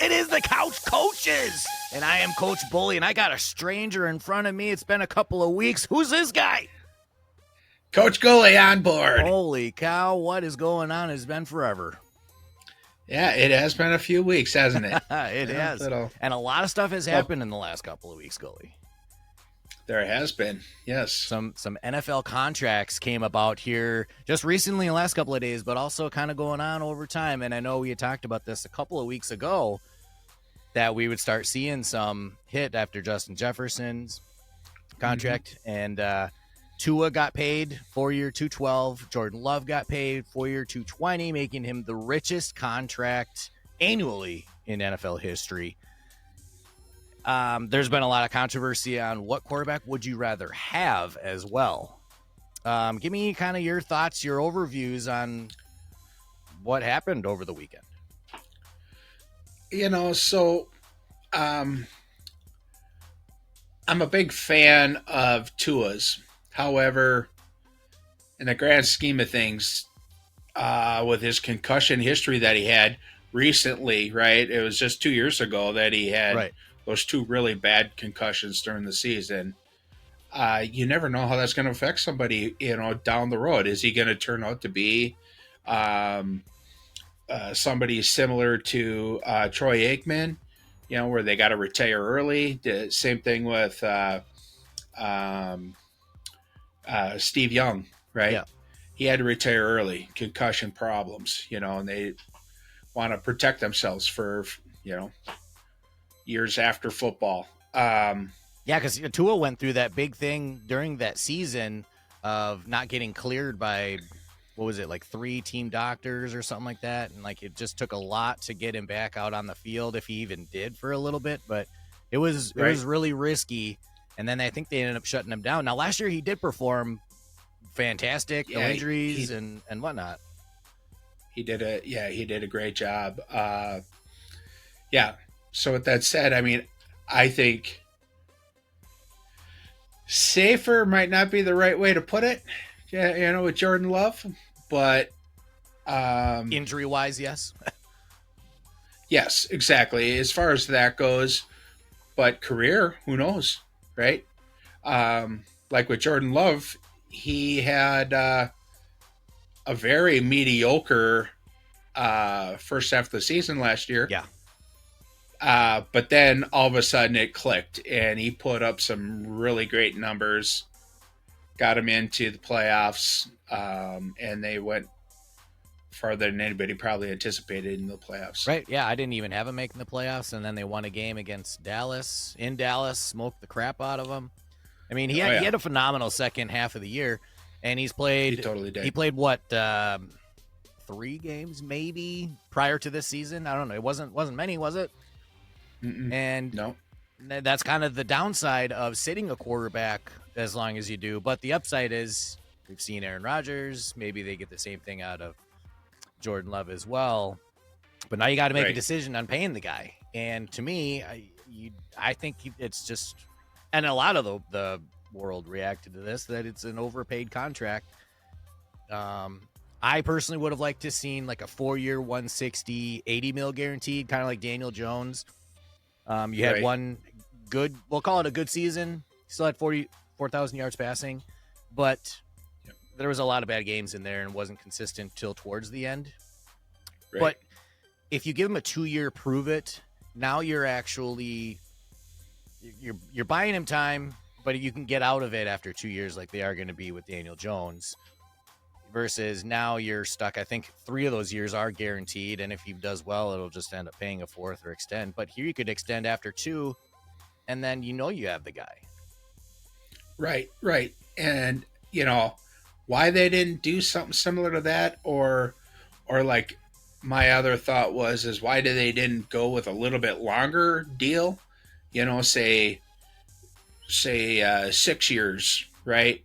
It is the Couch Coaches, and I am Coach Bully, and I got a stranger in front of me. It's been a couple of weeks. Who's this guy? Coach Gully on board. Holy cow, what is going on? It's been forever. Yeah, it has been a few weeks, hasn't it? It has. And a lot of stuff has happened in the last couple of weeks, Gully. There has been, yes. Some NFL contracts came about here just recently in the last couple of days, but also kind of going on over time. And I know we had talked about this a couple of weeks ago that we would start seeing some hit after Justin Jefferson's contract. Mm-hmm. And Tua got paid 4-year $212. Jordan Love got paid 4-year $220, making him the richest contract annually in NFL history. There's been a lot of controversy on what quarterback would you rather have as well. Give me kind of your thoughts, your overviews on what happened over the weekend. I'm a big fan of Tua's. However, in the grand scheme of things, with his concussion history that he had recently, right? It was just 2 years ago that he had those two really bad concussions during the season. You never know how that's going to affect somebody, down the road. Is he going to turn out to be somebody similar to Troy Aikman, where they got to retire early? The same thing with Steve Young, right? Yeah. He had to retire early, concussion problems, and they want to protect themselves for, years after football. Yeah, because Tua went through that big thing during that season of not getting cleared by, 3 team doctors or something like that, and it just took a lot to get him back out on the field if he even did for a little bit. But it was really risky, and then I think they ended up shutting him down. Now last year he did perform fantastic, no injuries and whatnot. He did a great job. So with that said, I think safer might not be the right way to put it. Yeah, with Jordan Love, but injury wise, yes. Yes, exactly. As far as that goes, but career, who knows, right? Like with Jordan Love, he had a very mediocre first half of the season last year. Yeah. But then all of a sudden it clicked and he put up some really great numbers, got him into the playoffs, and they went farther than anybody probably anticipated in the playoffs. Right. Yeah. I didn't even have him making the playoffs. And then they won a game against Dallas in Dallas, smoked the crap out of them. He had a phenomenal second half of the year, and he totally did. He played 3 games maybe prior to this season. I don't know. It wasn't many, was it? Mm-mm. And no, that's kind of the downside of sitting a quarterback as long as you do. But the upside is we've seen Aaron Rodgers. Maybe they get the same thing out of Jordan Love as well. But now you got to make a decision on paying the guy. And to me, I think it's just, and a lot of the world reacted to this, that it's an overpaid contract. I personally would have liked to seen a 4-year, 160, 80 mil guaranteed, kind of like Daniel Jones. You had one good, we'll call it a good season. Still had 4,000 yards passing, but there was a lot of bad games in there and wasn't consistent till towards the end. Right. But if you give him a 2-year prove it, now you're actually you're buying him time, but you can get out of it after 2 years like they are going to be with Daniel Jones. Versus now you're stuck. I think 3 of those years are guaranteed, and if he does well, it'll just end up paying a 4th or extend. But here you could extend after 2, and then you have the guy. Right. And, why they didn't do something similar to that, or my other thought is why they didn't go with a little bit longer deal, say 6 years, right?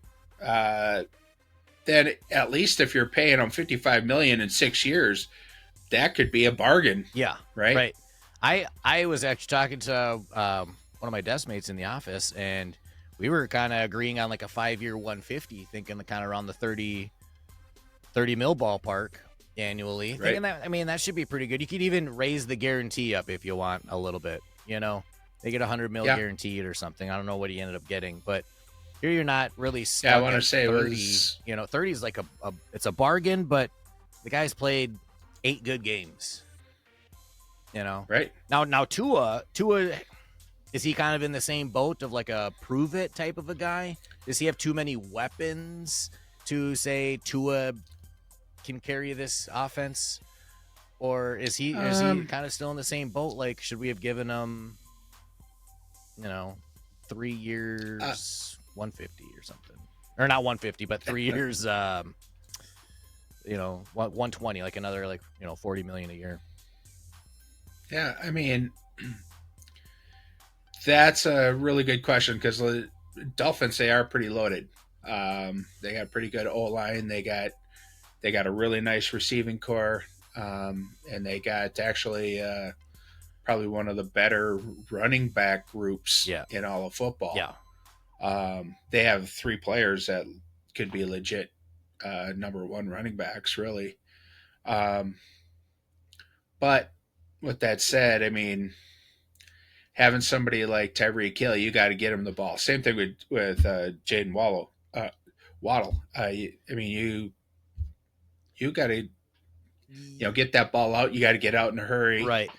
Then at least if you're paying them $55 million in 6 years, that could be a bargain. Yeah. Right. I was actually talking to one of my desk mates in the office, and we were kind of agreeing on a 5-year 150, thinking kind of around the 30 mil ballpark. annually. Right. Thinking that, I mean, that should be pretty good. You could even raise the guarantee up if you want a little bit. They get 100 mil Yeah. guaranteed or something. I don't know what he ended up getting, but here you're not really Yeah, I stuck want to at say 30. it was 30 is like it's a bargain, but the guy's played 8 good games. right. Now Tua, is he kind of in the same boat of like a prove it type of a guy? Does he have too many weapons to say Tua can carry this offense? Or is he kind of still in the same boat? Like, should we have given him, 3 years, 150 or something? Or not 150, but 3 years, 120, like another, 40 million a year. Yeah, I mean, that's a really good question because the Dolphins, they are pretty loaded. They got pretty good O line. They got a really nice receiving core, and they got actually probably one of the better running back groups in all of football. Yeah. They have 3 players that could be legit number 1 running backs, really. But with that said, I mean, having somebody like Tyreek Hill, you got to get him the ball. Same thing with Jaden Waddle. I mean, you got to get that ball out. You got to get out in a hurry. Right.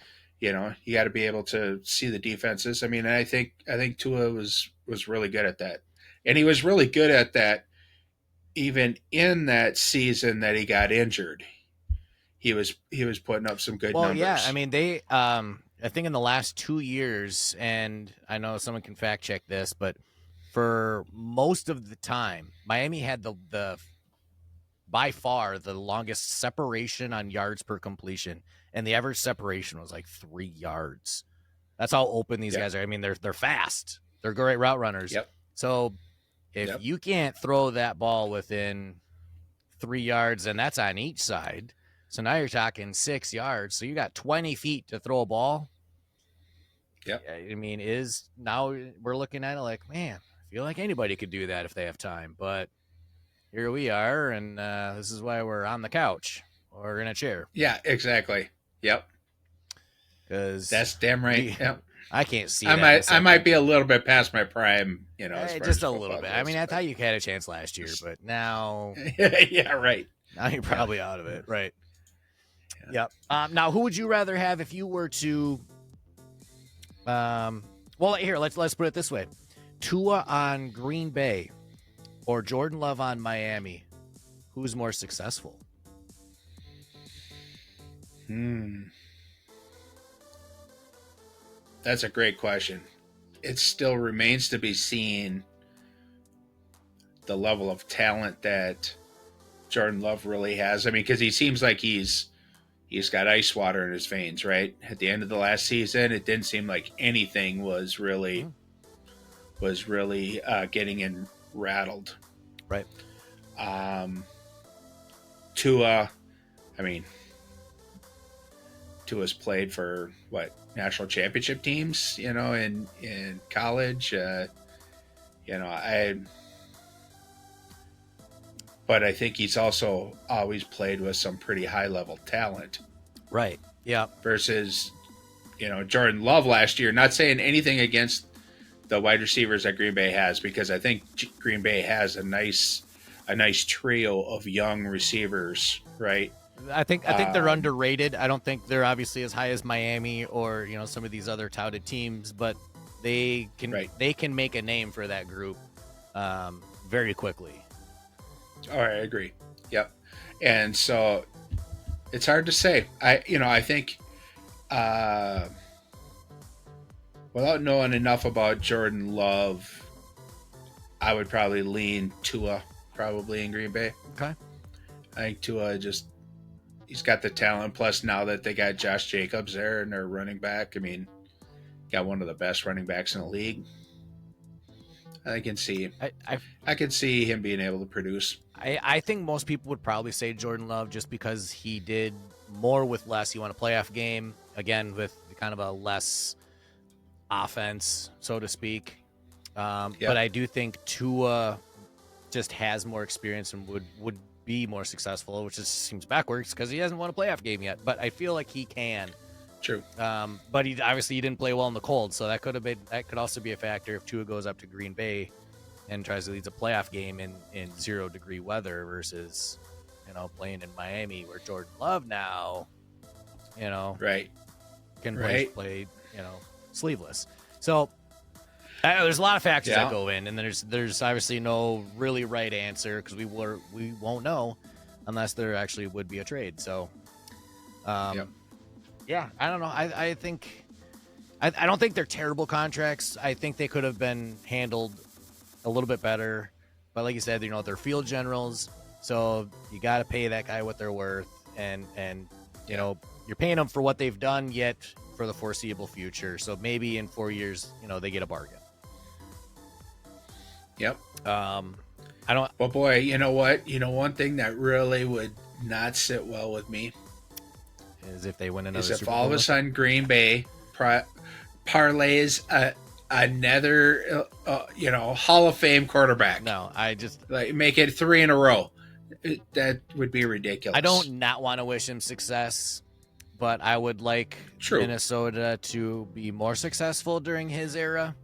You got to be able to see the defenses. I mean, I think Tua was really good at that, and he was really good at that even in that season that he got injured. He was putting up some good numbers. Yeah, I mean they I think in the last 2 years, and I know someone can fact check this, but for most of the time, Miami had the by far the longest separation on yards per completion, and the average separation was like 3 yards. That's how open these guys are. I mean, they're fast. They're great route runners. Yep. So if you can't throw that ball within 3 yards, and that's on each side. So now you're talking 6 yards. So you got 20 feet to throw a ball. Yep. I mean, now we're looking at it like, man, I feel like anybody could do that if they have time. But here we are, and this is why we're on the couch or in a chair. Yeah, exactly. Yep. Because that's damn right. Yep. I can't see. I might be a little bit past my prime, just a little bit. I mean, I thought you had a chance last year, but now, yeah, right. Now you're probably out of it, right? Yeah. Yep. Now, who would you rather have if you were to? Well, here let's put it this way: Tua on Green Bay or Jordan Love on Miami. Who's more successful? That's a great question. It still remains to be seen the level of talent that Jordan Love really has. I mean, because he seems like he's got ice water in his veins, right? At the end of the last season, it didn't seem like anything was really getting in rattled. Right. Tua, I mean, Tua's played for national championship teams, in college. But I think he's also always played with some pretty high level talent. Right. Yeah. Versus, Jordan Love last year, not saying anything against the wide receivers that Green Bay has, because I think Green Bay has a nice trio of young receivers, right? I think they're underrated. I don't think they're obviously as high as Miami or some of these other touted teams, but they can make a name for that group very quickly. Oh, I agree. Yep. And so it's hard to say. I think without knowing enough about Jordan Love, I would probably lean Tua probably in Green Bay. Okay. I think Tua he's got the talent. Plus, now that they got Josh Jacobs there and they're running back, I mean, got one of the best running backs in the league. I can see. I can see him being able to produce. I think most people would probably say Jordan Love just because he did more with less. He won a playoff game again with kind of a less offense, so to speak. But I do think Tua just has more experience and would be more successful, which just seems backwards because he hasn't won a playoff game yet. But I feel like he can. True. But he didn't play well in the cold, so that could also be a factor if Tua goes up to Green Bay and tries to lead a playoff game in 0-degree weather versus, playing in Miami where Jordan Love now, right, can play sleeveless. So there's a lot of factors that go in, and there's obviously no really right answer because we won't know unless there actually would be a trade. So, yeah, I don't know. I think I don't think they're terrible contracts. I think they could have been handled a little bit better. But like you said, they're field generals, so you got to pay that guy what they're worth, and you're paying them for what they've done yet for the foreseeable future. So maybe in 4 years, they get a bargain. Yep. I don't. But boy, you know what? One thing that really would not sit well with me is if they win another. Is if Super all Bowl. of a sudden Green Bay parlays another, Hall of Fame quarterback. No, I just make it 3 in a row. That would be ridiculous. I don't not want to wish him success, but I would like Minnesota to be more successful during his era,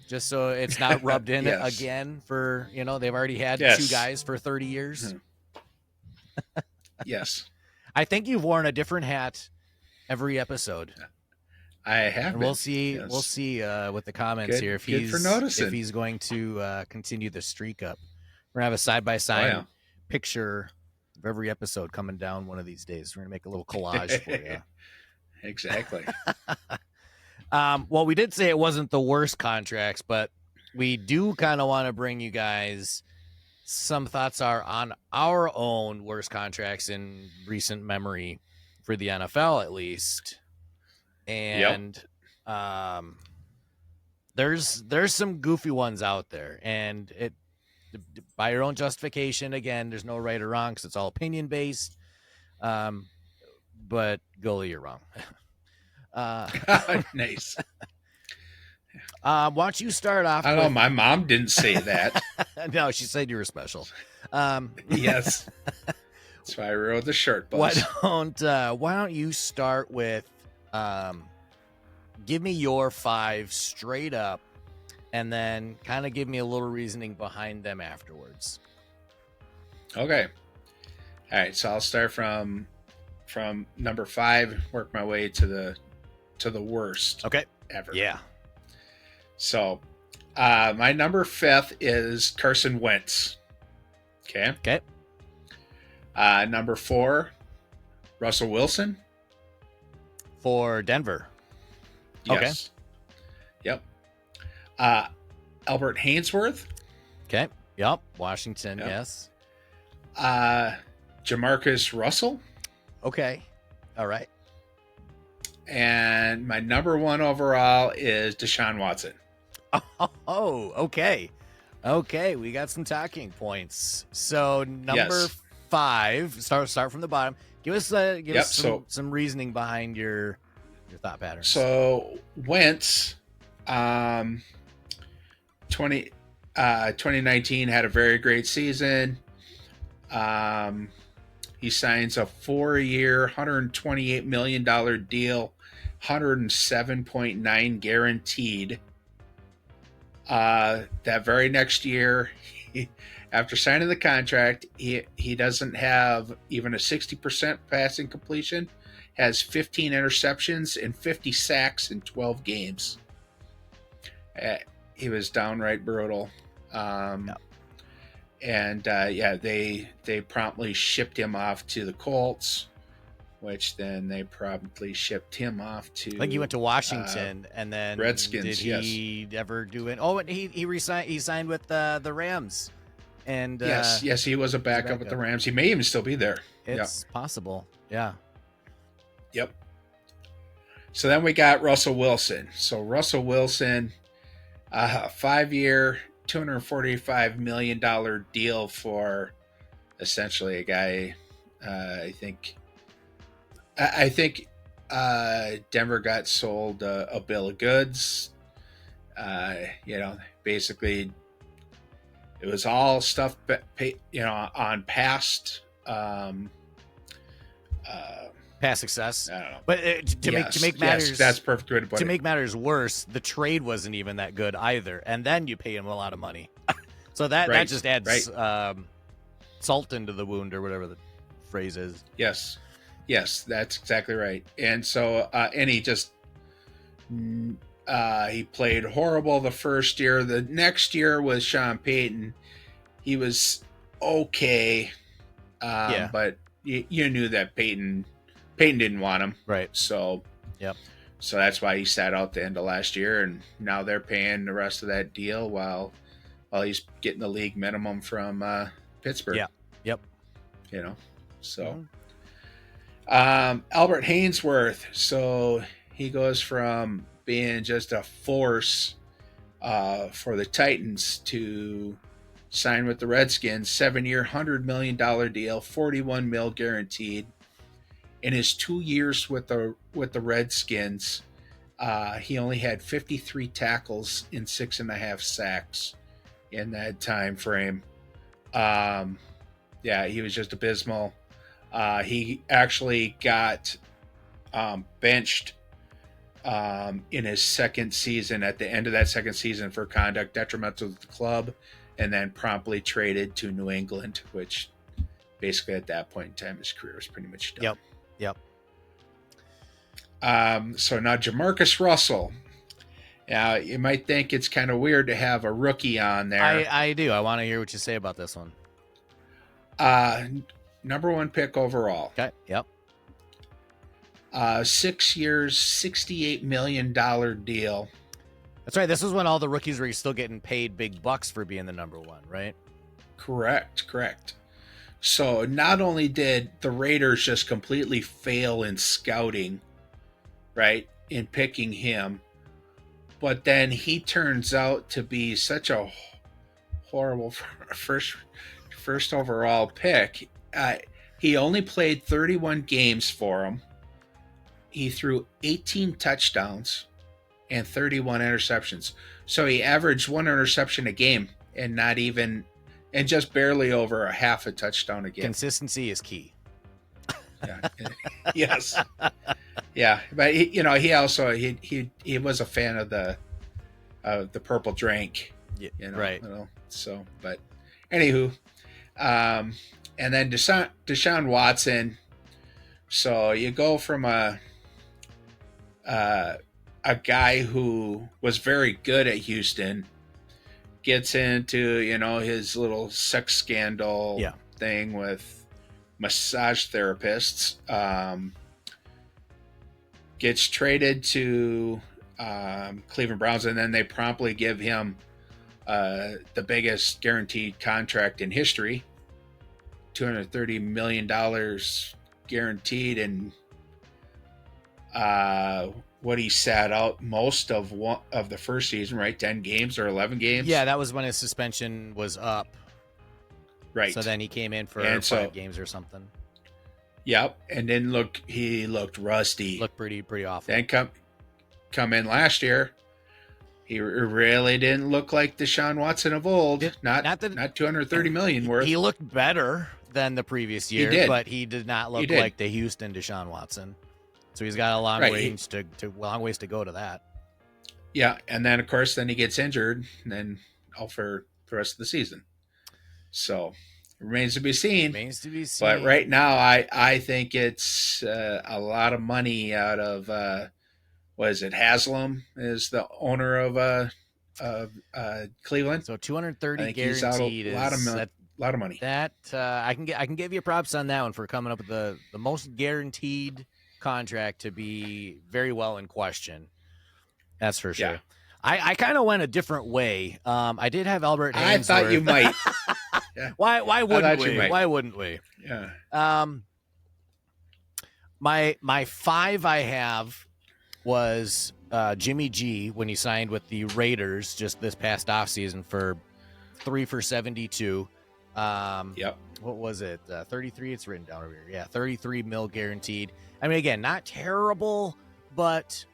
just so it's not rubbed in again for, they've already had 2 guys for 30 years. Mm-hmm. Yes. I think you've worn a different hat every episode. I have. And we'll see. Yes. We'll see with the comments here if he's going to continue the streak up. We're gonna have a side-by-side picture of every episode coming down one of these days. We're gonna make a little collage for you. Exactly. Well, we did say it wasn't the worst contracts, but we do kind of want to bring you guys some thoughts on our own worst contracts in recent memory for the NFL, at least. And there's some goofy ones out there, and by your own justification, again, there's no right or wrong because it's all opinion based. But Gully, you're wrong. Nice. Why don't you start off? I don't know. My mom didn't say that. No, she said you were special. Yes. That's why I rode the shirt bus. Why don't you start with give me your 5 straight up, and then kind of give me a little reasoning behind them afterwards. Okay. All right. So I'll start from number 5, work my way to the worst. Okay. Ever. Yeah. So, my number 5 is Carson Wentz. Okay. Okay. Number 4, Russell Wilson. For Denver. Yes. Okay. Yep. Albert Hainsworth. Okay. Yep. Washington. Yep. Yes. Jamarcus Russell. Okay. All right. And my number 1 overall is Deshaun Watson. Oh, okay. Okay, we got some talking points. So number 5, start from the bottom. Give us some reasoning behind your thought patterns. So Wentz, 2019 had a very great season. He signs a 4-year, $128 million deal, 107.9 guaranteed. That very next year, after signing the contract, he doesn't have even a 60% passing completion, has 15 interceptions and 50 sacks in 12 games. He was downright brutal. And they promptly shipped him off to the Colts, which then they promptly shipped him off to. I think he went to Washington, and then Redskins. Did he ever do it? Oh, and he resigned. He signed with the Rams. And yes, he was a backup with the Rams. He may even still be there. It's possible. Yeah. Yep. So then we got Russell Wilson. So Russell Wilson, 5-year, $245 million deal for essentially a guy. I think Denver got sold a bill of goods. Basically, It was all stuff, on past. Past success. I don't know. But to make matters, that's a perfect way to put it. To make matters worse, the trade wasn't even that good either, and then you pay him a lot of money. So that just adds salt into the wound, or whatever the phrase is. Yes, that's exactly right. And so, and he just he played horrible the first year. The next year was Sean Payton. He was okay, but you knew that Payton didn't want him, right? So, yep. So that's why he sat out the end of last year, and now they're paying the rest of that deal while he's getting the league minimum from Pittsburgh. Yeah. Yep. So Albert Hainsworth. So he goes from being just a force for the Titans to sign with the Redskins, 7-year, $100 million deal, $41 million guaranteed. In his 2 years with the Redskins, he only had 53 tackles and 6.5 sacks in that time frame. He was just abysmal. He actually got benched in his second season, at the end of that second season, for conduct detrimental to the club, and then promptly traded to New England, which basically at that point in time his career was pretty much done. Yep. So now Jamarcus Russell. Now you might think it's kind of weird to have a rookie on there. I do. I want to hear what you say about this one. Number 1 pick overall. Okay. Yep. 6 years, $68 million deal. That's right. This was when all the rookies were still getting paid big bucks for being the number 1, right? Correct. So not only did the Raiders just completely fail in scouting, right, in picking him, but then he turns out to be such a horrible first overall pick. He only played 31 games for them. He threw 18 touchdowns and 31 interceptions. So he averaged 1 interception a game, and just barely over a half a touchdown a game. Consistency is key. Yeah. Yes. Yeah, but he also he was a fan of the purple drink. Yeah, right. So, but anywho, and then Deshaun Watson. So you go from a guy who was very good at Houston, gets into his little sex scandal thing with massage therapists, gets traded to Cleveland Browns, and then they promptly give him the biggest guaranteed contract in history, $230 million guaranteed, and what he sat out most of the first season, right? 10 games or 11 games. Yeah, that was when his suspension was up. Right. So then he came in for 5 games or something. Yep, and then he looked rusty. Looked pretty awful. Then come in last year, he really didn't look like Deshaun Watson of old. Not $230 million worth. He looked better than the previous year, but he did not look like the Houston Deshaun Watson. So he's got a long ways to go to that. Yeah, and then of course he gets injured, and then out for the rest of the season. So it remains to be seen. But right now, I think it's a lot of money out of what is it? Haslam is the owner of Cleveland. So 230 guaranteed is a lot of money. That I can give you props on that one for coming up with the most guaranteed contract to be very well in question. That's for sure. Yeah. I kind of went a different way. I did have Albert Hainsworth. I thought you might. Yeah. Why wouldn't we? Why wouldn't we? Yeah. My 5 I have was Jimmy G when he signed with the Raiders just this past offseason for 3 for $72. Yep. What was it? 33. It's written down over here. Yeah, 33 mil guaranteed. I mean, again, not terrible, but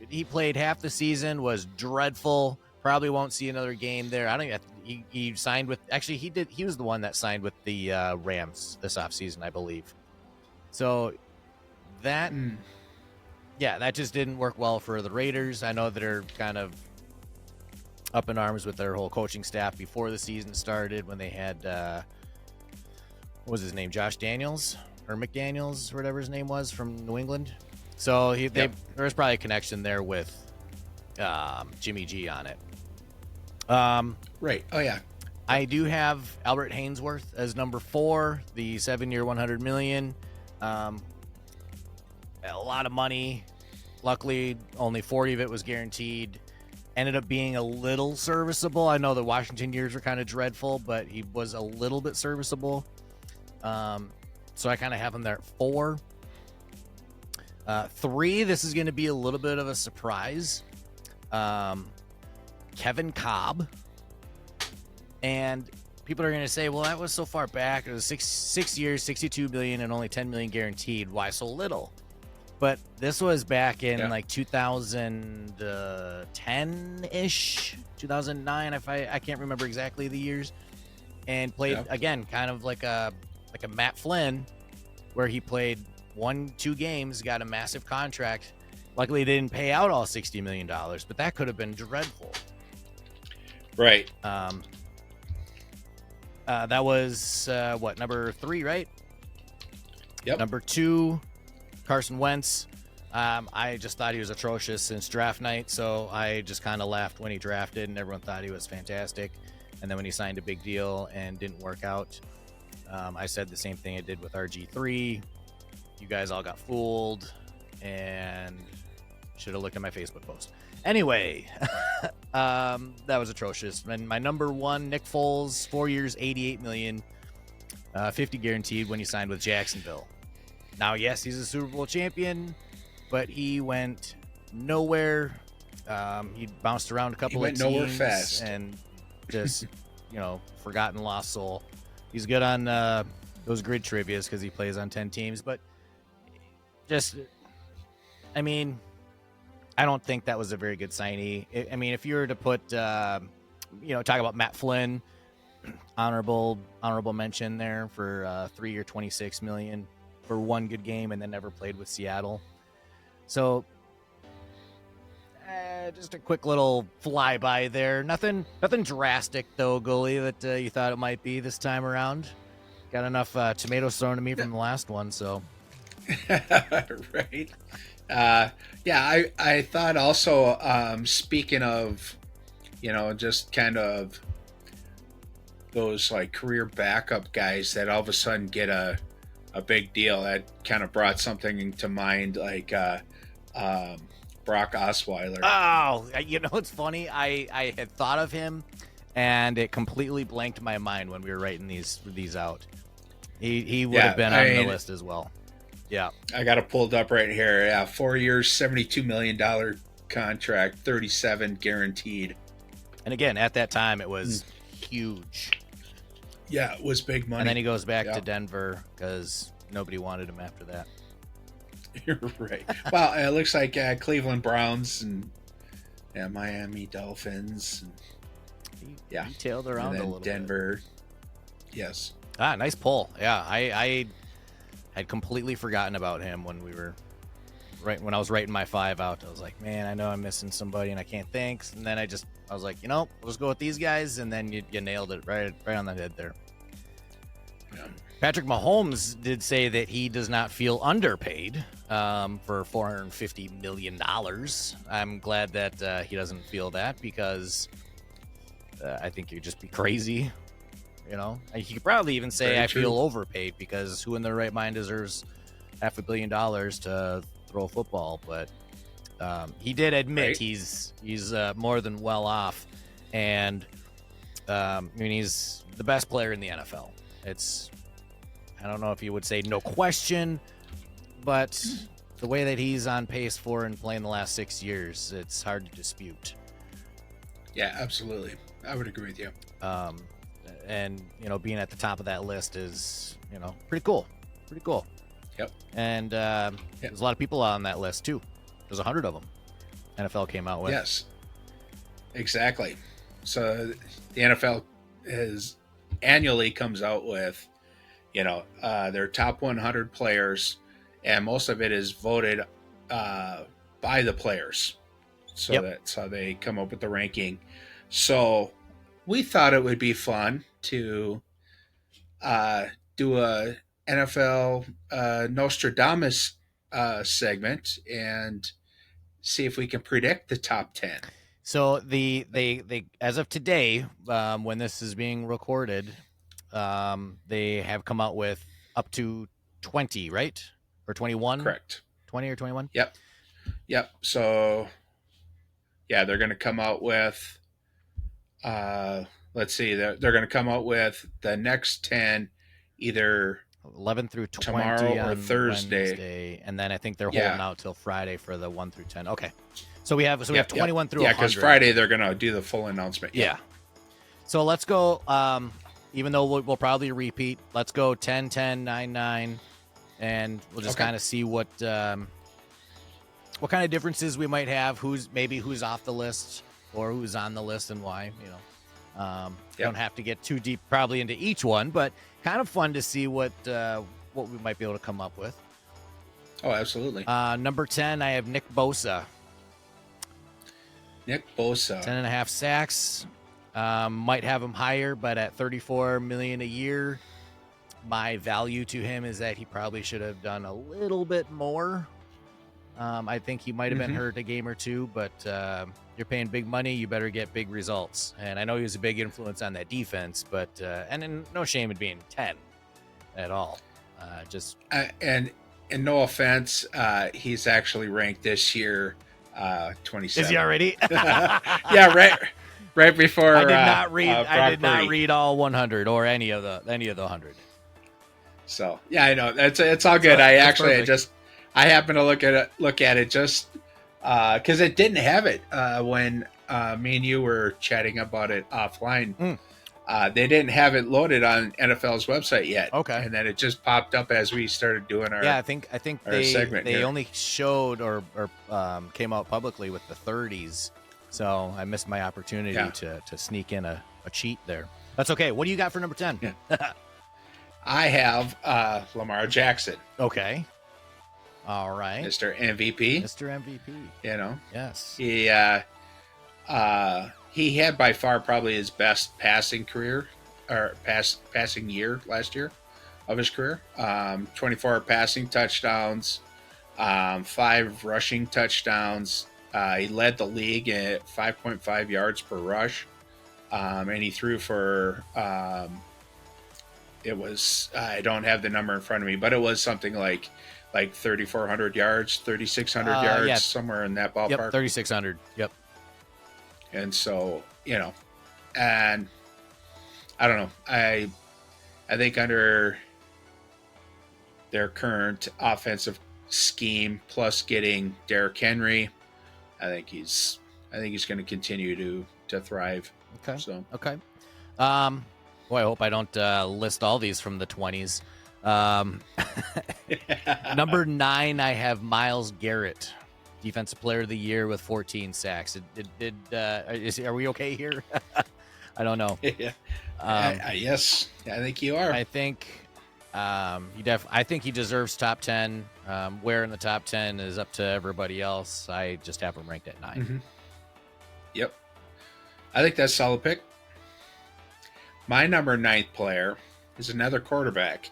he played half the season, was dreadful, Probably won't see another game there. I don't even. He signed with. Actually, he did. He was the one that signed with the Rams this offseason, I believe. So that, yeah, that just didn't work well for the Raiders. I know they're kind of up in arms with their whole coaching staff before the season started when they had what was his name, Josh Daniels or McDaniels or whatever his name was from New England. So there's probably a connection there with Jimmy G on it. Right. Oh yeah. I do have Albert Hainsworth as number 4, the 7-year, $100 million. A lot of money. Luckily, only 40 of it was guaranteed. Ended up being a little serviceable. I know the Washington years were kind of dreadful, but he was a little bit serviceable. So I kind of have him there at 4. 3, this is going to be a little bit of a surprise. Kevin Cobb. And people are going to say, well, that was so far back. It was 6 years, $62 million, and only $10 million guaranteed. Why so little? But this was back in like 2010-ish, 2009. I can't remember exactly the years. And played again, kind of like a Matt Flynn, where he played 1-2 games, got a massive contract. Luckily, they didn't pay out all $60 million, but that could have been dreadful. Right. That was number 3, right? Yep. Number 2, Carson Wentz. I just thought he was atrocious since draft night, so I just kind of laughed when he drafted, and everyone thought he was fantastic. And then when he signed a big deal and didn't work out, I said the same thing I did with RG3. You guys all got fooled, and should have looked at my Facebook post. Anyway, that was atrocious. And my number 1, Nick Foles, 4 years, $88 million, 50 guaranteed when he signed with Jacksonville. Now, yes, he's a Super Bowl champion, but he went nowhere. He bounced around a couple of teams. He went nowhere fast. And just, forgotten lost soul. He's good on those grid trivias because he plays on 10 teams. But just, I don't think that was a very good signee. If you were to put, talk about Matt Flynn, honorable mention there for 3 year, $26 million for 1 good game, and then never played with Seattle. So, just a quick little flyby there. Nothing drastic though, Gully, that you thought it might be this time around. Got enough tomatoes thrown at me from the last one, so. Right. I thought also, speaking of, just kind of those like career backup guys that all of a sudden get a big deal, that kind of brought something to mind, like Brock Osweiler. Oh, it's funny. I had thought of him, and it completely blanked my mind when we were writing these out. He would have been on the list as well. Yeah, I got it pulled up right here. Yeah, 4 years, $72 million contract, 37 guaranteed. And again, at that time, it was huge. Yeah, it was big money. And then he goes back to Denver because nobody wanted him after that. You're right. Well, it looks like Cleveland Browns and Miami Dolphins. And, he tailed around a little Denver. bit. Yes. Nice pull. Yeah, I had completely forgotten about him when I was writing my 5 out. I was like, man, I know I'm missing somebody and I can't think. And then I was like, we'll just go with these guys. And then you nailed it right on the head there. Yeah. Patrick Mahomes did say that he does not feel underpaid for $450 million. I'm glad that he doesn't feel that, because I think you'd just be crazy. He could probably even say I feel overpaid, because who in their right mind deserves $500 million to throw a football? But he did admit he's more than well off, and he's the best player in the NFL. I don't know if you would say no question, but the way that he's on pace for and playing the last 6 years, it's hard to dispute. Yeah, absolutely. I would agree with you. And being at the top of that list is pretty cool. Yep. And there's a lot of people on that list too. There's 100 of them NFL came out with. Yes. exactly. So the NFL is annually comes out with, their top 100 players, and most of it is voted uh, by the players. So Yep. that's how they come up with the ranking. So we thought it would be fun to uh, do a NFL Nostradamus segment and see if we can predict the top 10. So they as of today, when this is being recorded, they have come out with up to 20, right? Or 21? Correct. 20 or 21? Yep. Yep. So yeah, they're going to come out with. Let's see. They're going to come out with the next 10, either 11 through 20 tomorrow or on Thursday. Wednesday, and then I think they're Yeah. holding out till Friday for the 1 through 10. Okay. So we have Yep, yep. 21 through Yeah, 100. because Friday they're going to do the full announcement. Yeah. So let's go, even though we'll probably repeat, let's go 10, 10, 9, 9, and we'll just Okay. kind of see what kind of differences we might have, who's off the list or who's on the list and why, Yep. Don't have to get too deep probably into each one, but kind of fun to see what we might be able to come up with. Oh, absolutely. Number 10, I have Nick Bosa. Nick Bosa. 10.5 sacks. Might have him higher, but at $34 million a year, my value to him is that he probably should have done a little bit more. I think he might have been hurt a game or two, but you're paying big money, you better get big results. And I know he was a big influence on that defense, but and no shame in being 10 at all. And no offense, he's actually ranked this year 27. Is he already? Yeah, right before. I did not read. I did not read all 100 or any of the 100. So yeah, I know it's all good. I happened to look at it just because it didn't have it when me and you were chatting about it offline. They didn't have it loaded on NFL's website yet. Okay, and then it just popped up as we started doing our. Yeah, I think they only showed or came out publicly with the 30s, so I missed my opportunity to sneak in a cheat there. That's okay. What do you got for number 10? Yeah. I have Lamar Jackson. Okay. All right. Mr. MVP. Mr. MVP. Yes. He had by far probably his best passing career or passing year last year of his career. 24 passing touchdowns, 5 rushing touchdowns. He led the league at 5.5 yards per rush. And he threw for it was I don't have the number in front of me, but it was something like 3,400 yards, 3,600 yards, somewhere in that ballpark. Yep, 3,600. Yep. And so, and I don't know. I think under their current offensive scheme, plus getting Derrick Henry, I think he's going to continue to thrive. Okay. So okay. Boy, I hope I don't list all these from the 20s. Number 9, I have Myles Garrett, Defensive Player of the Year with 14 sacks. Are we okay here? I don't know. Yeah. Yes, I think you are. I think I think he deserves top 10. Where in the top 10 is up to everybody else. I just have him ranked at 9. Mm-hmm. Yep. I think that's a solid pick. My number 9th player is another quarterback.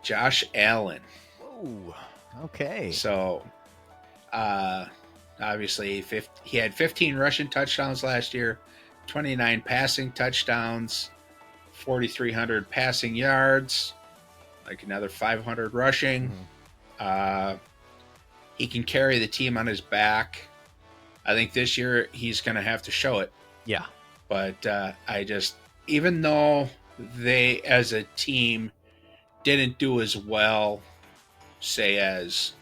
Josh Allen. Whoa. Okay. So, obviously, he had 15 rushing touchdowns last year, 29 passing touchdowns, 4,300 passing yards, like another 500 rushing. Mm-hmm. He can carry the team on his back. I think this year he's going to have to show it. Yeah. But even though they as a team didn't do as well, say, as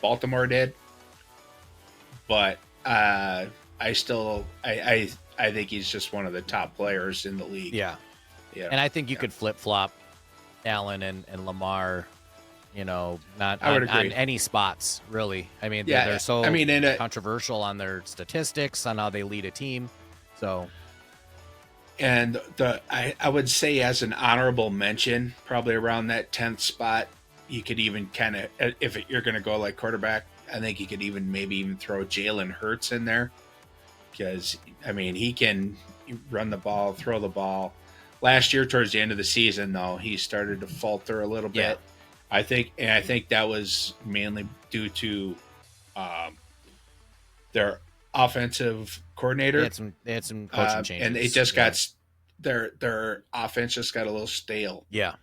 Baltimore did, but I think he's just one of the top players in the league. Yeah. And I think you could flip-flop Allen and Lamar not I would on agree. any spots really. I mean, Yeah, they're so I mean, controversial on their statistics on how they lead a team. So, and I would say as an honorable mention, probably around that 10th spot, you could even kind of, if you're going to go like quarterback, I think you could maybe even throw Jalen Hurts in there, because I mean he can run the ball, throw the ball. Last year, towards the end of the season, though, he started to falter a little bit. I think that was mainly due to their offensive coordinator. they had some coaching changes, and it just got their offense just got a little stale. Yeah,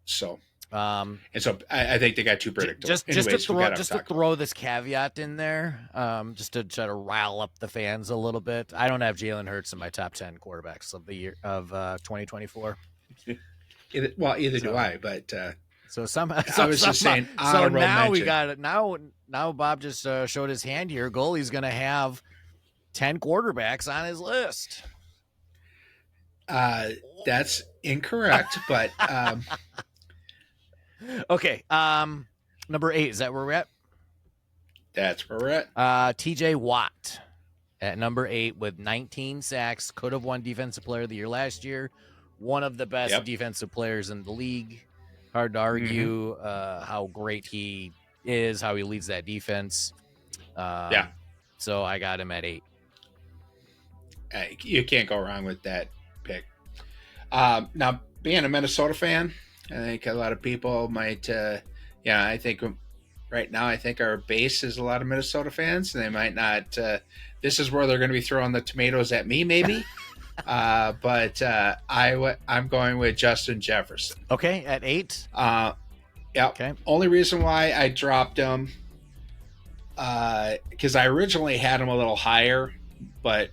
So and so I think they got too predictable. Just Anyways, to throw this caveat in there, just to try to rile up the fans a little bit. I don't have Jalen Hurts in my top 10 quarterbacks of the year of 2024. Either do I, but so somehow I was just saying. So now mention. We got it. Now Bob just showed his hand here. Gully's going to have 10 quarterbacks on his list. That's incorrect, but okay. Number 8, is that where we're at? That's where we're at. TJ Watt at number 8 with 19 sacks, could have won Defensive Player of the Year last year. One of the best defensive players in the league. Hard to argue how great he is, how he leads that defense. So I got him at 8. You can't go wrong with that pick. Now, being a Minnesota fan, I think a lot of people might, I think right now, I think our base is a lot of Minnesota fans. And they might not, this is where they're going to be throwing the tomatoes at me, maybe. But I'm going with Justin Jefferson. Okay, at 8? Yeah. Okay. Only reason why I dropped him, because I originally had him a little higher, but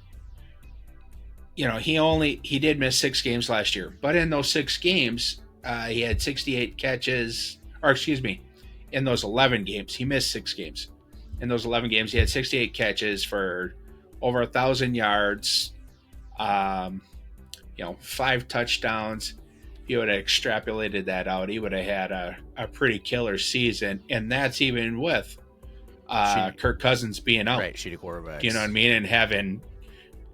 he did miss 6 games last year. But in those 6 games, he had 68 catches, or excuse me, in those 11 games, he missed 6 games. In those 11 games, he had 68 catches for over 1,000 yards, 5 touchdowns. If you would have extrapolated that out, he would have had a pretty killer season. And that's even with Kirk Cousins being out. Right, shitty quarterbacks. You know what I mean? And having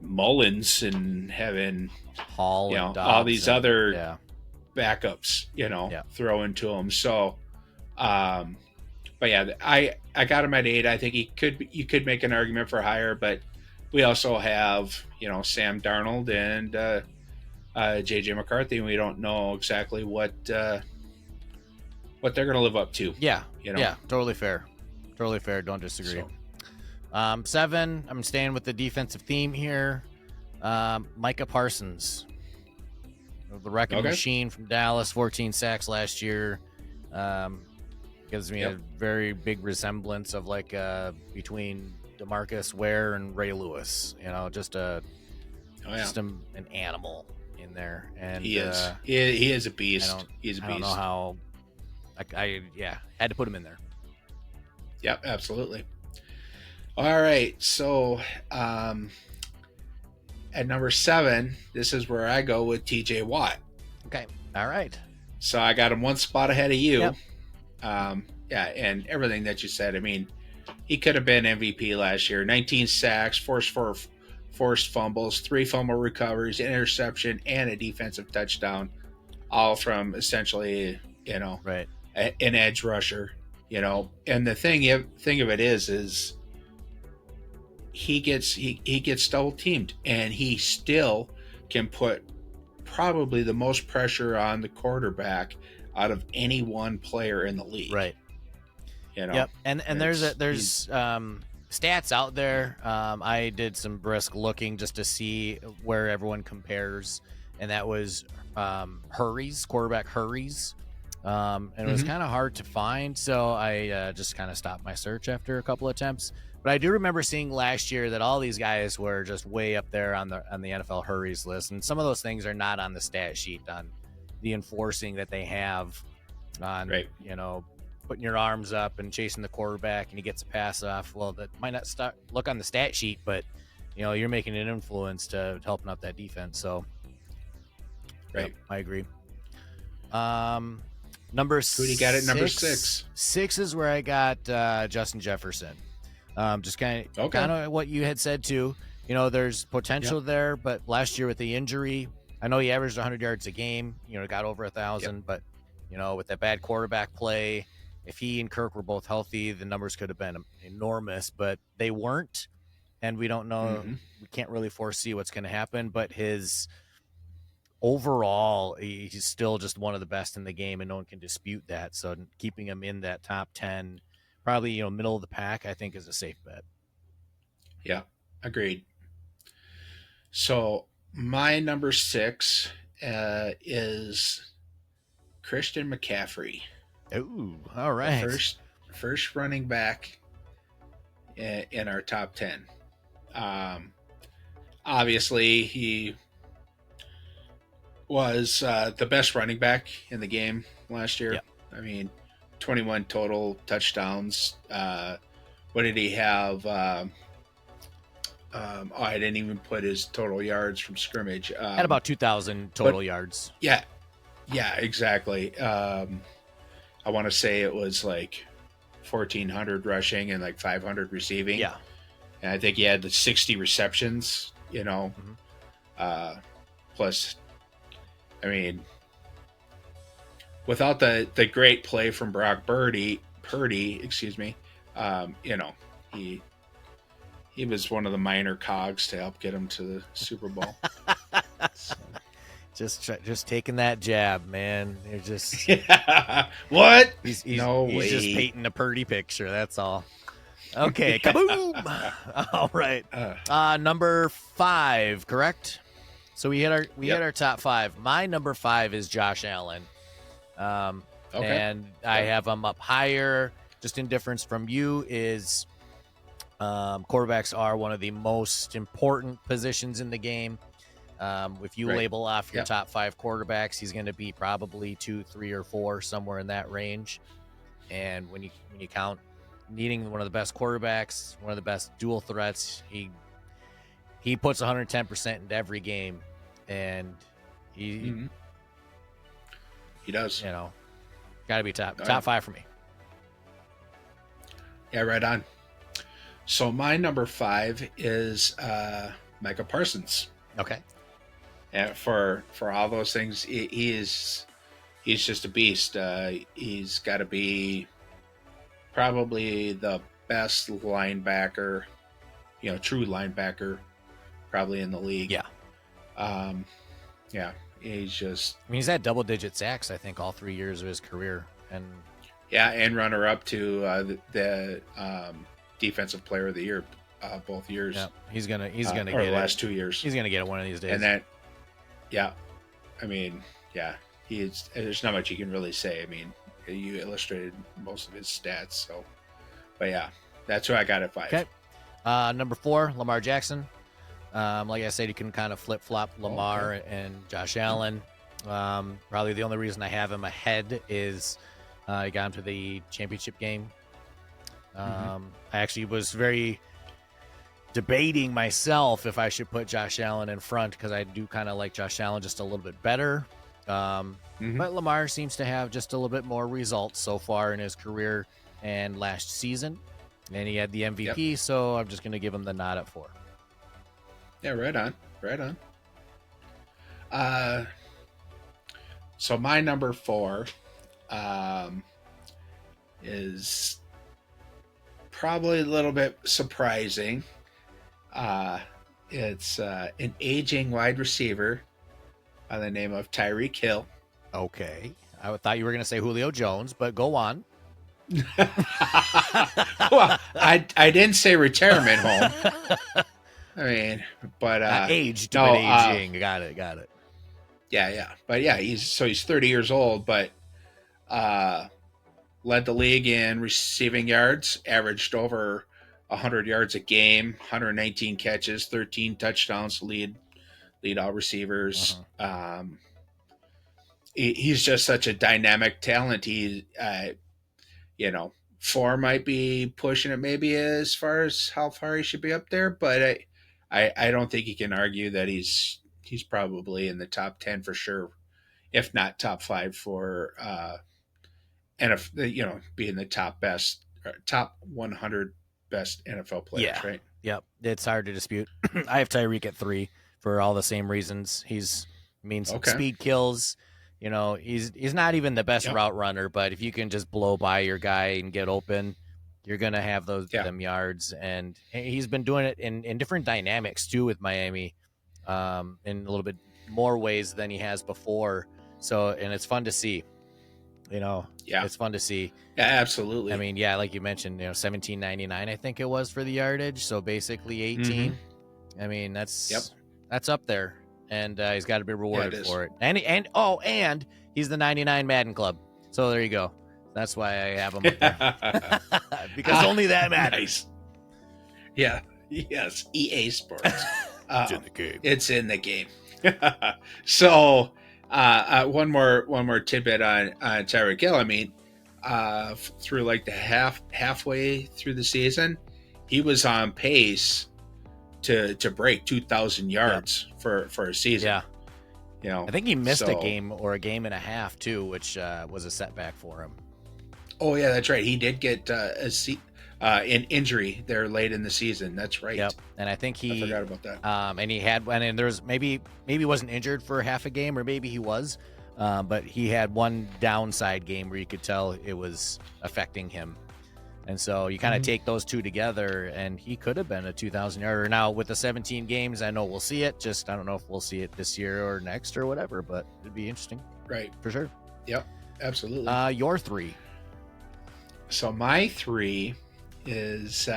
Mullins and having Hall and all these other backups, throw into him. So, but yeah, I got him at 8. I think you could make an argument for higher, but we also have, Sam Darnold and JJ McCarthy, and we don't know exactly what they're going to live up to. Yeah. Yeah. Totally fair. Totally fair. Don't disagree. So. 7, I'm staying with the defensive theme here. Micah Parsons, the wrecking machine from Dallas, 14 sacks last year. Gives me a very big resemblance of between DeMarcus Ware and Ray Lewis. Just an animal in there. And he is. He is a beast. He's a beast. I don't know how. I had to put him in there. Yep, absolutely. All right, so at number 7, this is where I go with TJ Watt. Okay, all right. So I got him 1 spot ahead of you. Yep. And everything that you said. I mean, he could have been MVP last year. 19 sacks, forced fumbles, 3 fumble recoveries, an interception, and a defensive touchdown, all from essentially, an edge rusher. And the thing of it is he gets double teamed, and he still can put probably the most pressure on the quarterback out of any one player in the league. Right. Yep. And there's stats out there. I did some brisk looking just to see where everyone compares, and that was quarterback hurries. And it was kind of hard to find, so I just kind of stopped my search after a couple attempts. But I do remember seeing last year that all these guys were just way up there on the NFL hurries list, and some of those things are not on the stat sheet, on the enforcing that they have on putting your arms up and chasing the quarterback and he gets a pass off. Well, that might not look on the stat sheet, but you're making an influence to helping out that defense. So right, I agree. Number Who do you got at number six. 6? Six is where I got Justin Jefferson. Just kind Okay. of what you had said too. There's potential Yep. there, but last year with the injury, I know he averaged 100 yards a game. Got over Yep. 1,000, but with that bad quarterback play, if he and Kirk were both healthy, the numbers could have been enormous, but they weren't, and we don't know. Mm-hmm. We can't really foresee what's going to happen, but his overall, he's still just one of the best in the game, and no one can dispute that. So keeping him in that top 10, probably middle of the pack, I think is a safe bet. Yeah. Agreed. So my number 6 is Christian McCaffrey, Ooh, all the right. first running back in our top 10. Um, Obviously, he was the best running back in the game last year. Yeah. I mean, 21 total touchdowns. What did he have? I didn't even put his total yards from scrimmage. At about 2,000 total yards. Yeah, yeah, exactly. I want to say it was like 1,400 rushing and like 500 receiving. Yeah. And I think he had the 60 receptions. Plus, I mean, without the great play from Brock Purdy, excuse me, he was one of the minor cogs to help get him to the Super Bowl. So. Just taking that jab, man. You're just yeah. What? He's way. Just painting a Purdy picture. That's all. Okay, kaboom! All right, number 5, correct? So we hit our top 5. My number 5 is Josh Allen, and I have him up higher. Just in difference from you is quarterbacks are one of the most important positions in the game. If you label off your top 5 quarterbacks, he's going to be probably 2, 3, or 4, somewhere in that range. And when you count needing one of the best quarterbacks, one of the best dual threats, he puts 110% into every game, and he does. Got to be top 5 for me. Yeah, right on. So my number 5 is Micah Parsons. Okay. And for all those things, he's just a beast. He's got to be probably the best linebacker, true linebacker, probably in the league. Yeah. Yeah. He's just. I mean, he's had double-digit sacks, I think, all 3 years of his career, and runner up to the defensive player of the year both years. Yeah, he's gonna get the last 2 years. He's gonna get it one of these days. And that, I mean, there's not much you can really say. I mean, you illustrated most of his stats, so. But yeah, that's who I got at 5. Okay. Number 4, Lamar Jackson. Like I said, you can kind of flip-flop Lamar and Josh Allen. Probably the only reason I have him ahead is he got him to the championship game. I actually was very debating myself if I should put Josh Allen in front, because I do kind of like Josh Allen just a little bit better. But Lamar seems to have just a little bit more results so far in his career and last season. And he had the MVP, so I'm just going to give him the nod at 4. Yeah, right on. Right on. So my number 4 is probably a little bit surprising. It's an aging wide receiver by the name of Tyreek Hill. Okay. I thought you were going to say Julio Jones, but go on. Well, I didn't say retirement home. I mean, but aged, but aging. Got it. Yeah. But yeah, he's 30 years old, but led the league in receiving yards, averaged over 100 yards a game, 119 catches, 13 touchdowns to lead all receivers. He's just such a dynamic talent. He, 4 might be pushing it maybe as far as how far he should be up there, but I don't think you can argue that he's probably in the top 10 for sure, if not top 5 for and if being the top 100 best NFL players, Yeah. right? Yep. It's hard to dispute. I have Tyreek at 3 for all the same reasons. Okay. Speed kills. He's not even the best Yep. route runner, but if you can just blow by your guy and get open, you're gonna have Yeah. them yards. And he's been doing it in different dynamics too with Miami, in a little bit more ways than he has before. So, and it's fun to see. Yeah. It's fun to see. Yeah. I Absolutely. mean, yeah, like you mentioned, 17.99, I think it was for the yardage. So basically Mm-hmm. 18. I mean, Yep. that's up there, and he's got to be Yeah, it rewarded is. for it. And he's the 99 Madden Club. So there you go. That's why I have him up there because only that matters. Nice. Yeah. Yes. EA Sports. It's in the game. It's in the game. So, one more tidbit on Tyreek Hill. I mean, through like the halfway through the season, he was on pace to break 2,000 yards for a season. Yeah. I think he missed a game or a game and a half too, which was a setback for him. Oh yeah, that's right. He did get an injury there late in the season. That's right. Yep. And I think I forgot about that. And he had one, and there's maybe he wasn't injured for half a game, or maybe he was, but he had one downside game where you could tell it was affecting him. And so you kind of take those two together, and he could have been a 2,000 yarder. Now with the 17 games, I know we'll see it. Just I don't know if we'll see it this year or next or whatever, but it'd be interesting, Right. for sure. Yep. Absolutely. Your 3. So my 3 is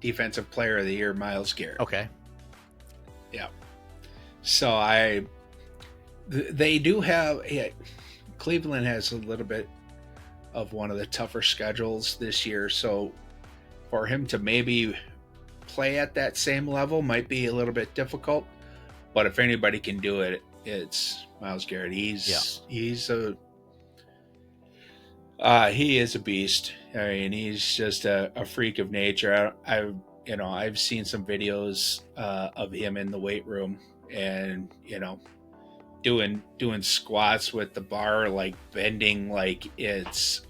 Defensive Player of the Year, Myles Garrett. Okay. Yeah. So they do have. Yeah, Cleveland has a little bit of one of the tougher schedules this year, so for him to maybe play at that same level might be a little bit difficult. But if anybody can do it, it's Myles Garrett. He is a beast. I mean, he's just a freak of nature. I've seen some videos of him in the weight room, and doing squats with the bar, like bending, like it's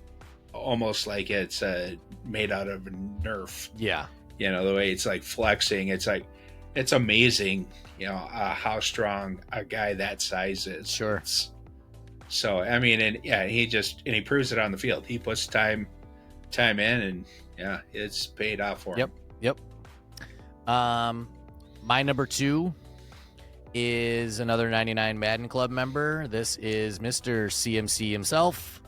almost like it's made out of a Nerf. Yeah. The way it's like flexing, it's amazing. How strong a guy that size is. Sure. So I mean, and he proves it on the field. He puts time in, and yeah, it's paid off for him. Yep. My number 2 is another 99 Madden Club member. This is Mr. CMC himself.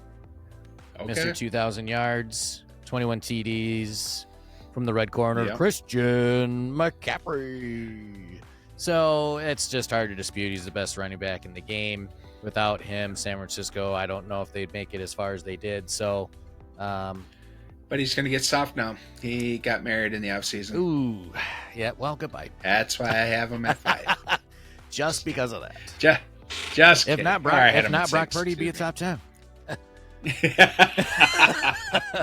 Okay. Mr. 2,000 yards, 21 TDs from the red corner, Yep. Christian McCaffrey. So it's just hard to dispute. He's the best running back in the game. Without him, San Francisco, I don't know if they'd make it as far as they did. So, but he's going to get soft now. He got married in the offseason. Ooh, yeah. Well, goodbye. That's why I have him at 5. Just because of that. Just if kidding. not Brock, Right, if not Brock Purdy, be a top 10.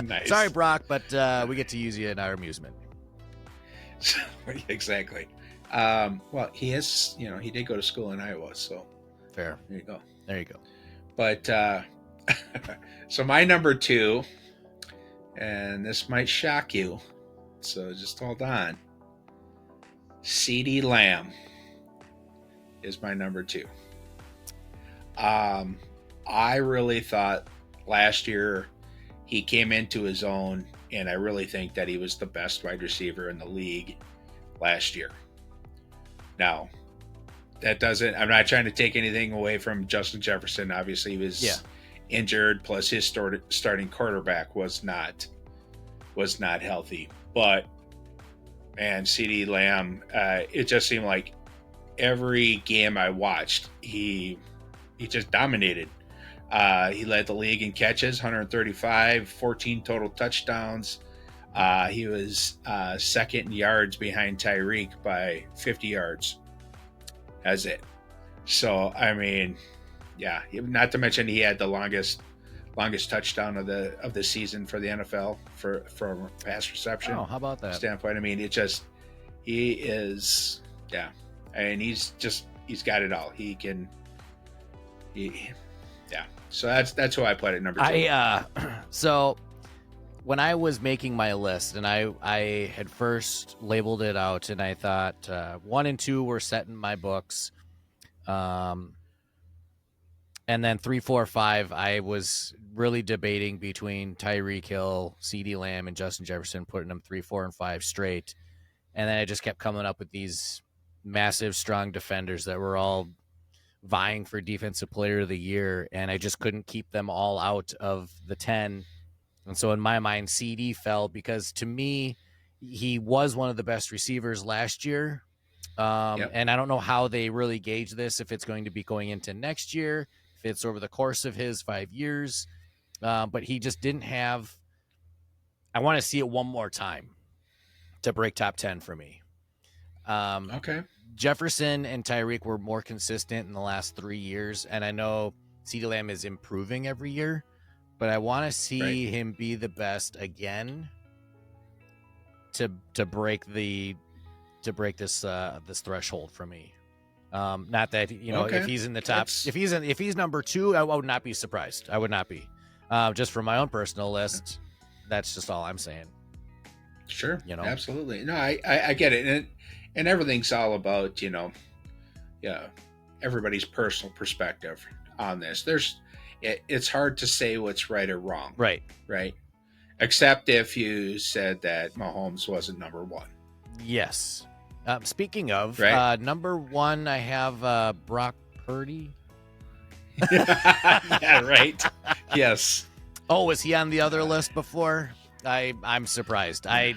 Nice. Sorry, Brock, but we get to use you in our amusement. Exactly. Well, he did go to school in Iowa, so Fair. there you go. There you go. But so my number 2, and this might shock you, so just hold on. CeeDee Lamb is my number 2. I really thought last year he came into his own, and I really think that he was the best wide receiver in the league last year. Now, I'm not trying to take anything away from Justin Jefferson. Obviously, he was injured, plus his starting quarterback was not healthy. But, man, CeeDee Lamb, it just seemed like every game I watched, he just dominated. He led the league in catches, 135, 14 total touchdowns. He was second in yards behind Tyreek by 50 yards. That's it. So, I mean, yeah, not to mention he had the longest touchdown of the season for the NFL from pass reception. Oh, how about that standpoint? I mean, he is, yeah. I mean, he's got it all. Yeah. So that's who I put at number two. I so when I was making my list, and I had first labeled it out, and I thought 1 and 2 were set in my books, um, and then 3, 4, 5, I was really debating between Tyreek Hill, CeeDee Lamb, and Justin Jefferson, putting them 3, 4, and 5 straight, and then I just kept coming up with these massive, strong defenders that were all vying for Defensive Player of the Year, and I just couldn't keep them all out of the 10. And so in my mind, CD fell because to me, he was one of the best receivers last year. Yep. And I don't know how they really gauge this, if it's going to be going into next year, if it's over the course of his 5 years. But he just didn't have. I want to see it one more time to break top 10 for me. Okay. Jefferson and Tyreek were more consistent in the last 3 years. And I know CeeDee Lamb is improving every year, but I want to see him be the best again to break this this threshold for me. Not that if he's in the top, if he's number 2, I would not be surprised. I would not be. Just for my own personal list, that's just all I'm saying. Sure. Absolutely. No, I get it, and everything's all about everybody's personal perspective on this. It's hard to say what's right or wrong. Right. Except if you said that Mahomes wasn't number 1. Yes. Speaking of, number 1, I have Brock Purdy. Yeah, right. Yes. Oh, was he on the other list before? I'm surprised. I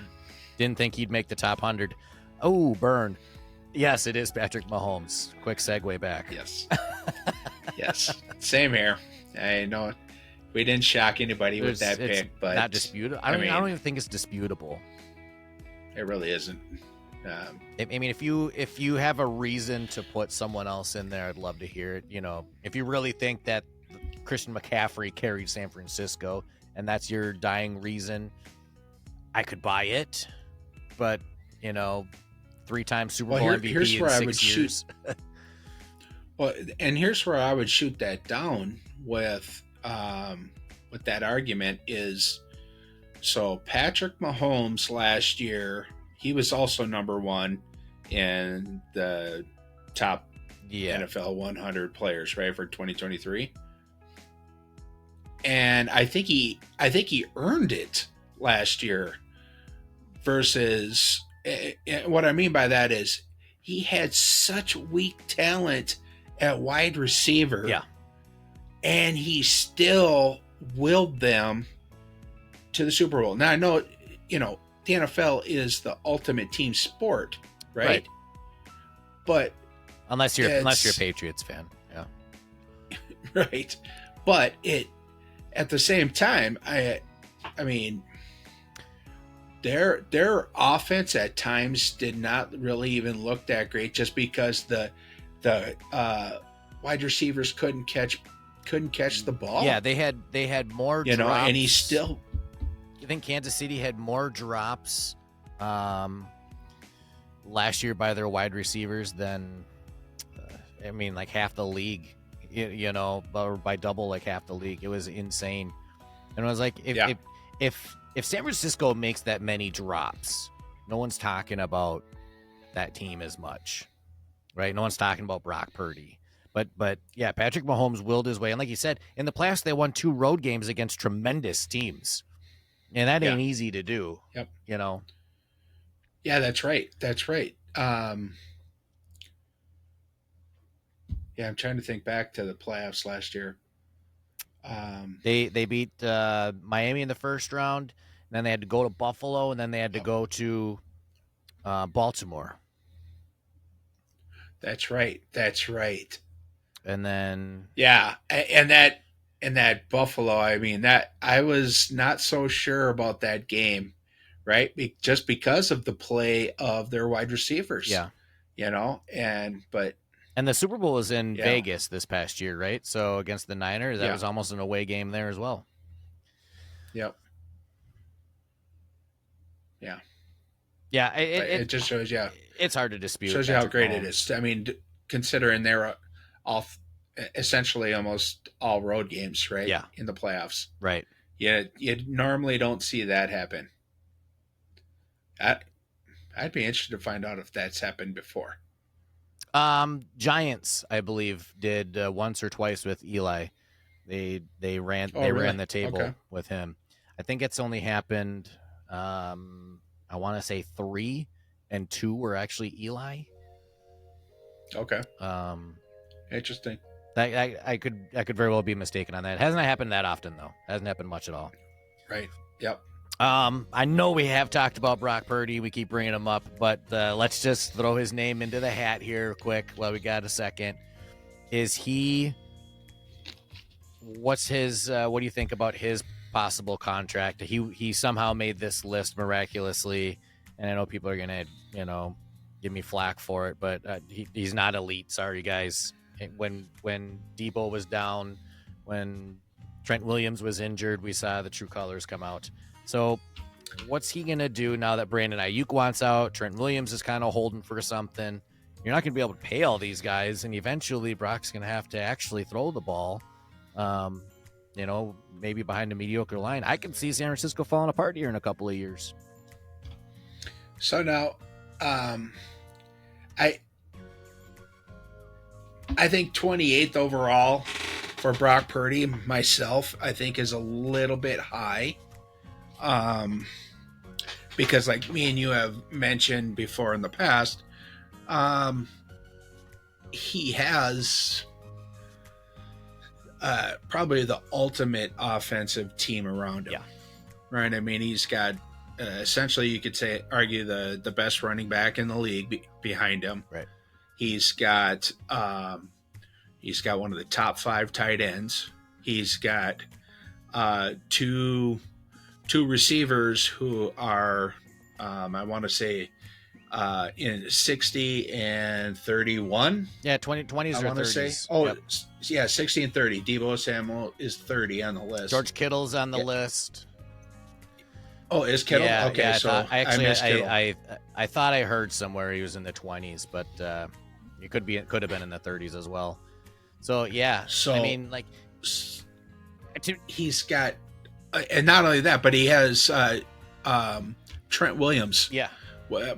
didn't think he'd make the top 100. Oh, burn. Yes, it is Patrick Mahomes. Quick segue back. Yes. Yes. Same here. I know we didn't shock anybody with that pick, but not disputable. I don't even think it's disputable. It really isn't. I mean, if you have a reason to put someone else in there, I'd love to hear it. If you really think that Christian McCaffrey carried San Francisco and that's your dying reason, I could buy it. But 3-time Super Bowl MVP here's in where 6 I would years. Well, and here's where I would shoot that down with that argument is, so Patrick Mahomes last year, he was also number 1 in the top NFL 100 players, right, for 2023. And I think he earned it last year versus what I mean by that is he had such weak talent at wide receiver. Yeah. And he still willed them to the Super Bowl. Now I know, the NFL is the ultimate team sport, right? But unless you're a Patriots fan, yeah. Right. But at the same time, I mean, their offense at times did not really even look that great, just because the wide receivers couldn't catch the ball. Yeah, they had more drops. And he still. I think Kansas City had more drops last year by their wide receivers than like half the league, or by double, like half the league. It was insane. And I was like, if San Francisco makes that many drops, no one's talking about that team as much, right? No one's talking about Brock Purdy. But yeah, Patrick Mahomes willed his way. And like you said, in the playoffs, they won 2 road games against tremendous teams. And that ain't easy to do. Yep. Yeah, that's right. I'm trying to think back to the playoffs last year. They beat Miami in the first round, and then they had to go to Buffalo, and then they had to go to Baltimore. That's right. And then and that Buffalo, I mean, that I was not so sure about that game, right? Just because of the play of their wide receivers. Yeah. And the Super Bowl was in Vegas this past year, right? So against the Niners, that was almost an away game there as well. Yep. Yeah. Yeah, it just shows you. It's hard to dispute. Shows you how great it is. I mean, considering they're all essentially almost all road games, right, Yeah, in the playoffs. right. Yeah, you normally don't see that happen. I, I'd be interested to find out if that's happened before. Giants, I believe, did once or twice with Eli. They ran Oh, they really? ran the Okay. table with him. I think it's only happened. I want to say 3 and 2 were actually Eli. Okay. Um, Interesting. I could very well be mistaken on that. It hasn't happened that often though. Hasn't happened much at all. Right. Yep. I know we have talked about Brock Purdy. We keep bringing him up, but let's just throw his name into the hat here, quick, while we got a second. Is he? What's his? What do you think about his possible contract? He somehow made this list miraculously, and I know people are gonna give me flack for it, but he's not elite. Sorry, guys. When Debo was down, when Trent Williams was injured, we saw the true colors come out. So, what's he gonna do now that Brandon Ayuk wants out? Trent Williams is kind of holding for something. You're not gonna be able to pay all these guys, and eventually Brock's gonna have to actually throw the ball. Um, maybe behind a mediocre line. I can see San Francisco falling apart here in a couple of years. So now, um, I I think 28th overall for Brock Purdy, myself, I think is a little bit high. Um, because like me and you have mentioned before in the past, um, he has probably the ultimate offensive team around him. Yeah. Right. I mean, he's got essentially, you could argue the best running back in the league behind him. Right. He's got one of the top 5 tight ends. He's got two receivers who are I want to say in 60 and 31. Yeah, 20s I or want to 30s. say. Oh, yep. Yeah, 60 and 30. Debo Samuel is 30 on the list. George Kittle's on the list. Oh, is Kittle? Yeah, okay, yeah, so I missed Kittle. I thought I heard somewhere he was in the 20s, but it could have been in the 30s as well. So yeah, So I mean, like, he's got, and not only that, but he has Trent Williams. Yeah,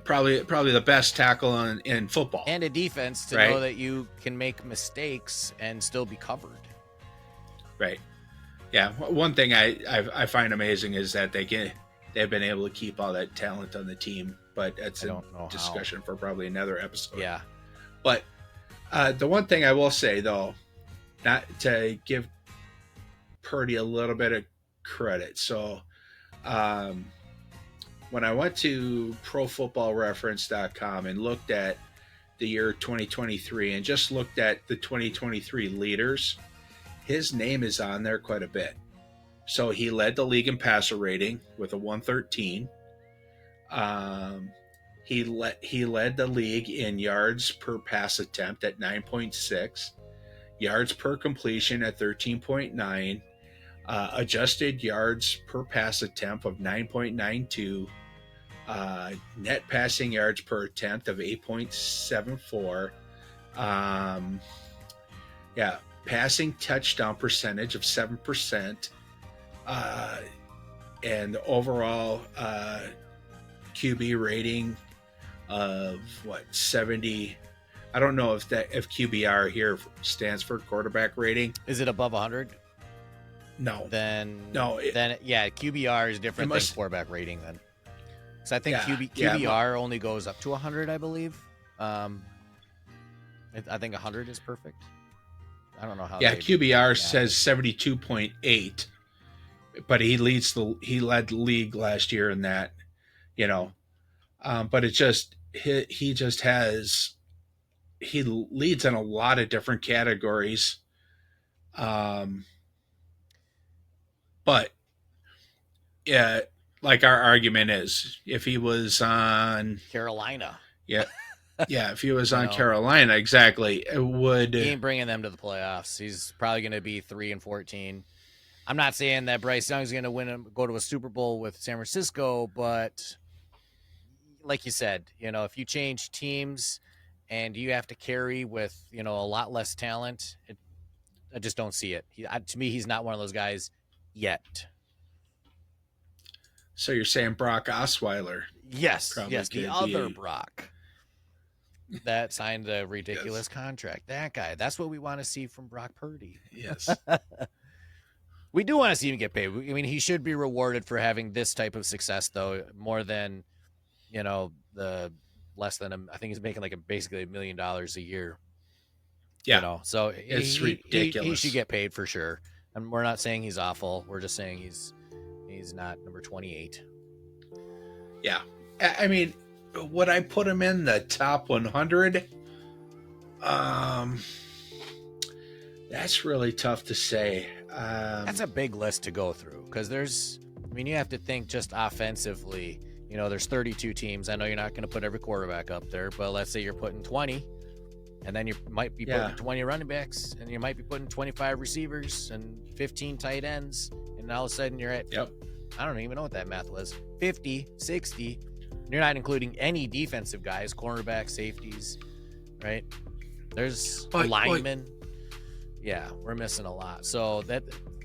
probably the best tackle in football, and a defense to know that you can make mistakes and still be covered. Right. Yeah. One thing I find amazing is that they've been able to keep all that talent on the team, but that's a discussion for probably another episode. Yeah. But the one thing I will say, though, not to give Purdy a little bit of credit. So when I went to profootballreference.com and looked at the year 2023 and just looked at the 2023 leaders, his name is on there quite a bit. So he led the league in passer rating with a 113. He led the league in yards per pass attempt at 9.6, yards per completion at 13.9, adjusted yards per pass attempt of 9.92, net passing yards per attempt of 8.74. Passing touchdown percentage of 7%, and overall QB rating of 70. I don't know if QBR here stands for quarterback rating. Is it above 100? No. Then no. QBR is different than quarterback rating then. Because I think QBR only goes up to 100, I believe. I think 100 is perfect. I don't know how. Yeah, QBR says 72.8, but he led the league last year in that, but it just he leads in a lot of different categories. But yeah, like our argument is, if he was on Carolina, if he was on Carolina, exactly, it would. He ain't bringing them to the playoffs. He's probably going to be 3-14. I'm not saying that Bryce Young's going to go to a Super Bowl with San Francisco, but like you said, if you change teams and you have to carry with, a lot less talent, just don't see it. To me, he's not one of those guys yet. So you're saying Brock Osweiler? Yes, yes, the other be... Brock that signed a ridiculous yes. contract. That guy. That's what we want to see from Brock Purdy. Yes. We do want to see him get paid. I mean, he should be rewarded for having this type of success, though, more than, the less than I think he's making basically $1 million a year. Yeah. So it's ridiculous. He should get paid for sure. And we're not saying he's awful. We're just saying he's not number 28. Yeah. I mean, would I put him in the top 100? That's really tough to say. That's a big list to go through because you have to think just offensively. There's 32 teams. I know you're not going to put every quarterback up there, but let's say you're putting 20, and then you might be putting 20 running backs, and you might be putting 25 receivers and 15 tight ends, and all of a sudden you're at, I don't even know what that math was, 50, 60. You're not including any defensive guys, cornerbacks, safeties, right? There's linemen. Yeah, we're missing a lot. So that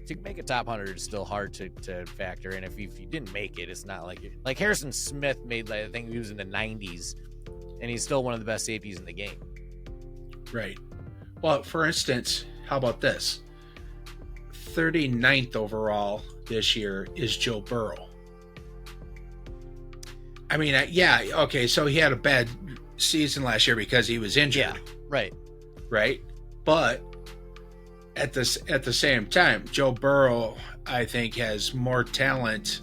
to make a top 100 is still hard to factor in. If you didn't make it, it's not like Harrison Smith made, I think he was in the 90s, and he's still one of the best safeties in the game. Right. Well, for instance, how about this? 39th overall this year is Joe Burrow. I mean, okay, so he had a bad season last year because he was injured. Yeah, right. Right? But at the same time, Joe Burrow, I think, has more talent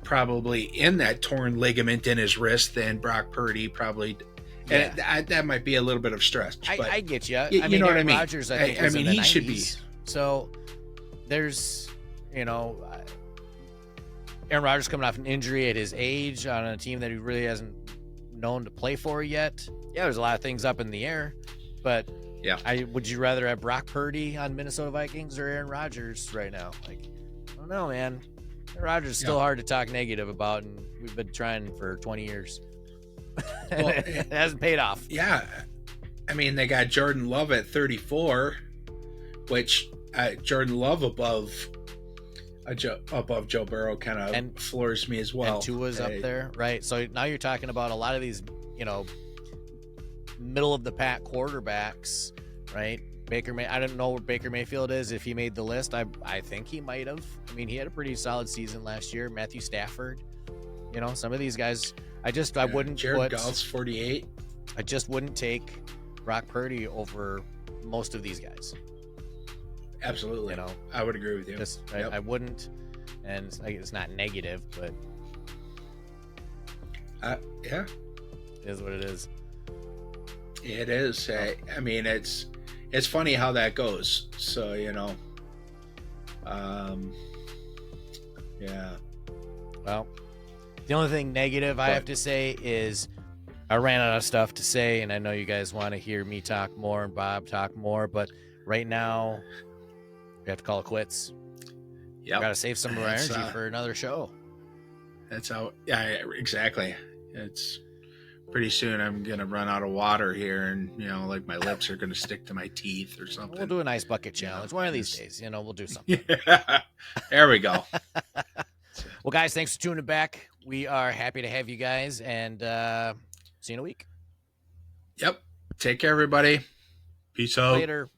probably in that torn ligament in his wrist than Brock Purdy probably. Yeah. And that might be a little bit of stretch. But I get you. You know what I mean? Rodgers, I think, was in the he 90s. should be. So there's, Aaron Rodgers coming off an injury at his age on a team that he really hasn't known to play for yet. Yeah, there's a lot of things up in the air, but would you rather have Brock Purdy on Minnesota Vikings or Aaron Rodgers right now? I don't know, man. Aaron Rodgers is still hard to talk negative about, and we've been trying for 20 years. Well, it hasn't paid off. Yeah. I mean, they got Jordan Love at 34, which Jordan Love above Joe Burrow kind of floors me as well. And Tua's up there, right? So now you're talking about a lot of these, middle of the pack quarterbacks, right? I don't know where Baker Mayfield is if he made the list. I think he might have. I mean, he had a pretty solid season last year. Matthew Stafford, some of these guys. I wouldn't Jared Goff's 48. I just wouldn't take Brock Purdy over most of these guys. Absolutely. I would agree with you. I wouldn't, and it's not negative, but it is what it is. It is. I mean, it's funny how that goes. So Well, the only thing negative I have to say is I ran out of stuff to say, and I know you guys want to hear me talk more and Bob talk more, but right now we have to call it quits. Yeah, got to save some of our energy for another show. That's how. Yeah, exactly. It's pretty soon. I'm gonna run out of water here, and my lips are gonna stick to my teeth or something. We'll do an ice bucket challenge one of these days. We'll do something. Yeah, there we go. Well, guys, thanks for tuning back. We are happy to have you guys, and see you in a week. Yep. Take care, everybody. Peace out. Later.